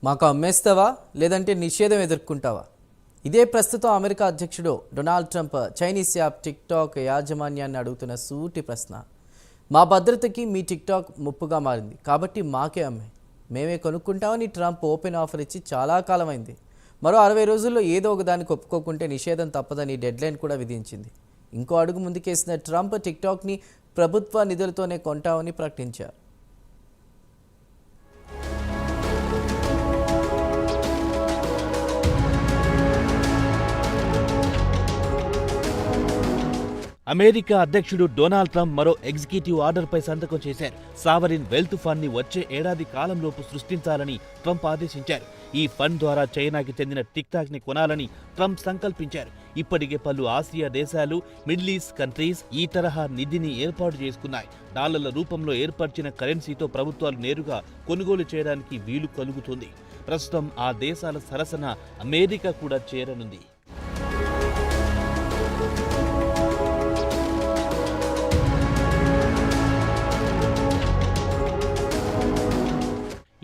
మాకు అమ్మేస్తావా లేదంటే నిషేధం ఎదుర్కొంటావా? ఇదే ప్రస్తుతం అమెరికా అధ్యక్షుడు Donald Trump Chinese app TikTok యాజమాన్యాన్ని అడుగుతున్న సూటి ప్రశ్న. మా భద్రతకి మీ టిక్టాక్ ముప్పుగా మారింది కాబట్టి మాకే అమ్మే, మేమే కొనుక్కుంటామని ట్రంప్ ఓపెన్ ఆఫర్ ఇచ్చి చాలా కాలమైంది. మరో 60 రోజుల్లో ఏదో ఒక దానికి ఒప్పుకోకుంటే నిషేధం తప్పదని డెడ్లైన్ కూడా విధించింది. ఇంకో అడుగు ముందుకేసిన ట్రంప్ టిక్టాక్ని ప్రభుత్వ నిధులతోనే కొంటామని ప్రకటించారు. అమెరికా అధ్యక్షుడు డొనాల్డ్ ట్రంప్ మరో ఎగ్జిక్యూటివ్ ఆర్డర్పై సంతకం చేశారు. సావరిన్ వెల్త్ ఫండ్ని వచ్చే ఏడాది కాలంలోపు సృష్టించాలని ట్రంప్ ఆదేశించారు. ఈ ఫండ్ ద్వారా చైనాకి చెందిన టిక్టాక్ని కొనాలని ట్రంప్ సంకల్పించారు. ఇప్పటికే పలు ఆసియా దేశాలు, మిడిల్ ఈస్ట్ కంట్రీస్ ఈ తరహా నిధిని ఏర్పాటు చేసుకున్నాయి. డాలర్ల రూపంలో ఏర్పరిచిన కరెన్సీతో ప్రభుత్వాలు నేరుగా కొనుగోలు చేయడానికి వీలు కలుగుతుంది. ప్రస్తుతం ఆ దేశాల సరసన అమెరికా కూడా చేరనుంది.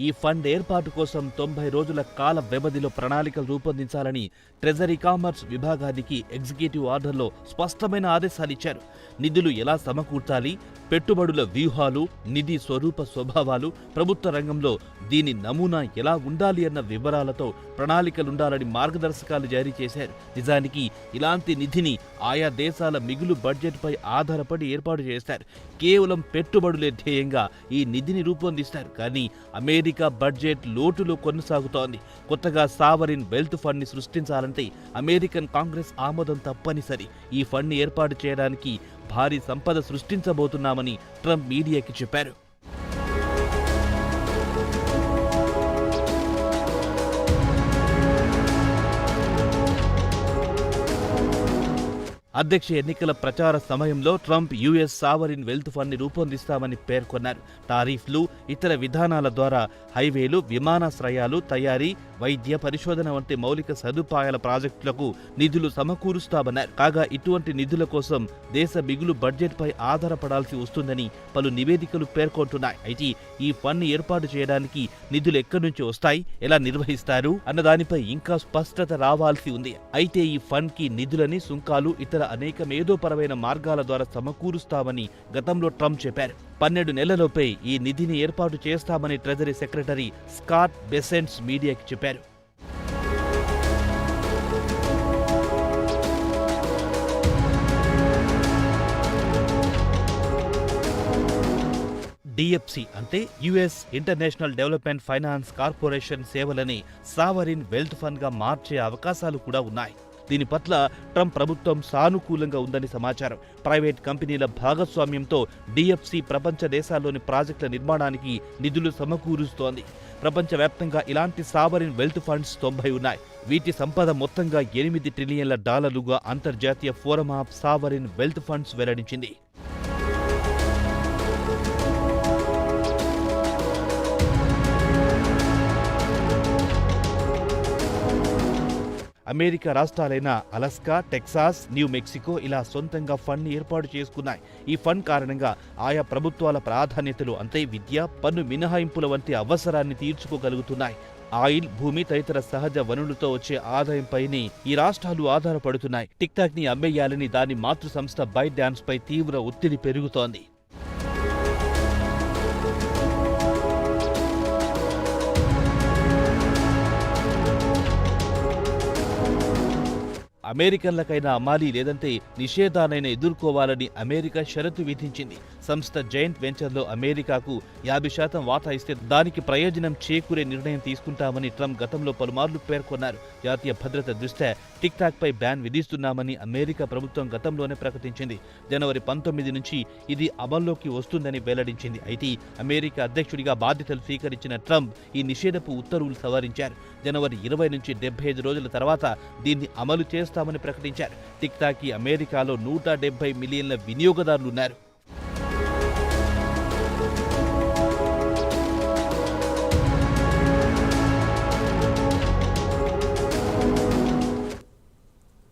ఈ ఫండ్ ఏర్పాటు కోసం 90 రోజుల కాల వ్యవధిలో ప్రణాళికలు రూపొందించాలని ట్రెజరీ కామర్స్ విభాగానికి ఎగ్జిక్యూటివ్ ఆర్డర్లో స్పష్టమైన ఆదేశాలిచ్చారు. నిధులు ఎలా సమకూర్చాలి, పెట్టుబడుల వ్యూహాలు, నిధి స్వరూప స్వభావాలు, ప్రభుత్వ రంగంలో దీని నమూనా ఎలా ఉండాలి అన్న వివరాలతో ప్రణాళికలుండాలని మార్గదర్శకాలు జారీ చేశారు. నిజానికి ఇలాంటి నిధిని ఆయా దేశాల మిగులు బడ్జెట్పై ఆధారపడి ఏర్పాటు చేస్తారు. కేవలం పెట్టుబడులే ధ్యేయంగా ఈ నిధిని రూపొందిస్తారు. కానీ అమెరికా బడ్జెట్ లోటులో కొనసాగుతోంది. కొత్తగా సావరిన్ వెల్త్ ఫండ్ ని సృష్టించాలంటే అమెరికన్ కాంగ్రెస్ ఆమోదం తప్పనిసరి. ఈ ఫండ్ ని ఏర్పాటు చేయడానికి భారీ సంపద సృష్టించబోతున్నామని ట్రంప్ మీడియాకి చెప్పారు. అధ్యక్ష ఎన్నికల ప్రచార సమయంలో Trump US sovereign wealth fund ని రూపొందిస్తామని పేర్కొన్నారు. టారిఫ్లు, ఇతర విధానాల ద్వారా హైవేలు, విమానాశ్రయాలు, తయారీ, వైద్య, పరిశోధన వంటి మౌలిక సదుపాయాల ప్రాజెక్టులకు నిధులు సమకూరుస్తామన్నారు. కాగా ఇటువంటి నిధుల కోసం దేశ మిగులు బడ్జెట్పై ఆధారపడాల్సి వస్తుందని పలు నివేదికలు పేర్కొంటున్నాయి. అయితే ఈ ఫండ్ ని ఏర్పాటు చేయడానికి నిధులు ఎక్కడి నుంచి వస్తాయి, ఎలా నిర్వహిస్తారు అన్న దానిపై ఇంకా స్పష్టత రావాల్సి ఉంది. అయితే ఈ ఫండ్ కి నిధులని సుంకాలు, ఇతర అనేక మేధోపరమైన మార్గాల ద్వారా సమకూరుస్తామని గతంలో ట్రంప్ చెప్పారు. 12 నెలలలోపే ఈ నిధిని ఏర్పాటు చేస్తామని ట్రెజరీ సెక్రటరీ స్కాట్ బెసెంట్స్ మీడియాకి చెప్పారు. డిఎఫ్సి అంటే US international development finance corporation సేవలని సావరిన్ వెల్త్ ఫండ్ గా మార్చే అవకాశాలు కూడా ఉన్నాయి. దీని పట్ల ట్రంప్ ప్రభుత్వం సానుకూలంగా ఉందని సమాచారం. ప్రైవేట్ కంపెనీల భాగస్వామ్యంతో డిఎఫ్సి ప్రపంచ దేశాల్లోని ప్రాజెక్టుల నిర్మాణానికి నిధులు సమకూరుస్తోంది. ప్రపంచవ్యాప్తంగా ఇలాంటి సావరిన్ వెల్త్ ఫండ్స్ 90 ఉన్నాయి. వీటి సంపద మొత్తంగా $8 ట్రిలియన్ల అంతర్జాతీయ forum of sovereign wealth funds వెల్లడించింది. అమెరికా రాష్ట్రాలైన అలస్కా, టెక్సాస్, న్యూ మెక్సికో ఇలా సొంతంగా ఫండ్ ని ఏర్పాటు చేసుకున్నాయి. ఈ ఫండ్ కారణంగా ఆయా ప్రభుత్వాల ప్రాధాన్యతలు అంటే విద్య, పన్ను మినహాయింపుల వంటి అవసరాన్ని తీర్చుకోగలుగుతున్నాయి. ఆయిల్, భూమి తదితర సహజ వనరులతో వచ్చే ఆదాయంపైనే ఈ రాష్ట్రాలు ఆధారపడుతున్నాయి. టిక్టాక్ ని అమ్మేయాలని దాని మాతృ సంస్థ బైట్ డాన్స్ పై తీవ్ర ఒత్తిడి పెరుగుతోంది. అమెరికన్లకైనా అమ్మాలి లేదంటే నిషేధానైనా ఎదుర్కోవాలని అమెరికా షరతు విధించింది. సంస్థ జైంట్ వెంచర్లో అమెరికాకు 50% వాటా ఇస్తే దానికి ప్రయోజనం చేకూరే నిర్ణయం తీసుకుంటామని ట్రంప్ గతంలో పలుమార్లు పేర్కొన్నారు. జాతీయ భద్రత దృష్ట్యా టిక్టాక్ పై బ్యాన్ విధిస్తున్నామని అమెరికా ప్రభుత్వం గతంలోనే ప్రకటించింది. జనవరి 19 నుంచి ఇది అమల్లోకి వస్తుందని వెల్లడించింది. అయితే అమెరికా అధ్యక్షుడిగా బాధ్యతలు స్వీకరించిన ట్రంప్ ఈ నిషేధపు ఉత్తర్వులు సవరించారు. జనవరి 20 నుంచి 75 రోజుల తర్వాత దీన్ని అమలు చేస్తామని ప్రకటించారు. టిక్టాక్ కి అమెరికాలో 170 మిలియన్ల వినియోగదారులున్నారు.